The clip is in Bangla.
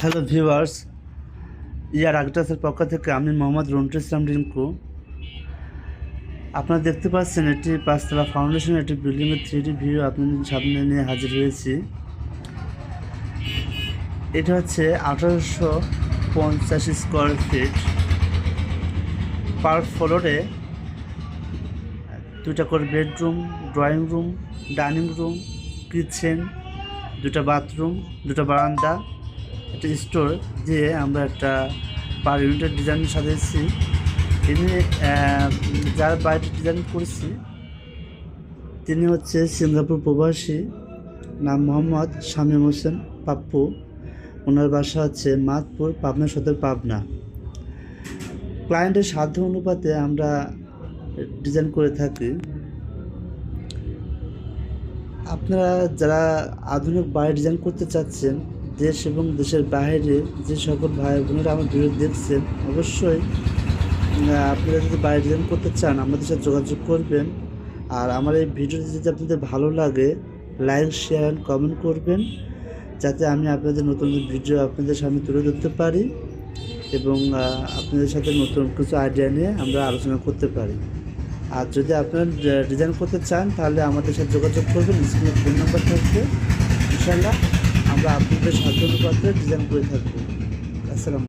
হ্যালো ভিউয়ার্স, ইয়ার আর্কিটেক্টসের পক্ষ থেকে আমি মোহাম্মদ রন্টু ইসলাম রিঙ্কু। আপনারা দেখতে পাচ্ছেন এটি পাঁচতলা ফাউন্ডেশন একটি বিল্ডিংয়ের 3D ভিউ আপনাদের সামনে নিয়ে হাজির হয়েছি। এটা হচ্ছে 1850 স্কোয়ার ফিট। পার ফ্লোরে দুটা করে bedroom, drawing room, dining room, kitchen, দুটা বাথরুম, দুটো বারান্দা, একটা স্টোর দিয়ে আমরা একটা পার ইউনিটের ডিজাইন সাজিয়েছি। তিনি যার বাড়িটি ডিজাইন করেছি তিনি হচ্ছে সিঙ্গাপুর প্রবাসী, নাম মোহাম্মদ শামীম হোসেন পাপ্পু। ওনার বাসা হচ্ছে মাদপুর, পাবনা সদর, পাবনা। ক্লায়েন্টের সাধ্য অনুপাতে আমরা ডিজাইন করে থাকি। আপনারা যারা আধুনিক বাড়ি ডিজাইন করতে চাচ্ছেন, দেশ এবং দেশের বাইরে যে সকল ভাই বোনেরা আমার ভিডিও দেখছেন, অবশ্যই আপনারা যদি বাড়ি ডিজাইন করতে চান আমাদের সাথে যোগাযোগ করবেন। আর আমার এই ভিডিওটি যদি আপনাদের ভালো লাগে, লাইক, শেয়ার অ্যান্ড কমেন্ট করবেন, যাতে আমি আপনাদের নতুন ভিডিও আপনাদের সামনে তুলে ধরতে পারি এবং আপনাদের সাথে নতুন কিছু আইডিয়া নিয়ে আমরা আলোচনা করতে পারি। আর যদি আপনারা ডিজাইন করতে চান তাহলে আমাদের সাথে যোগাযোগ করবেন, স্ক্রিনে ফোন নাম্বার থাকবে। ইনশাআল্লাহ আমরা আপনাদের সাধ্য অনুপাতে ডিজাইন করে থাকবো। আসসালাম।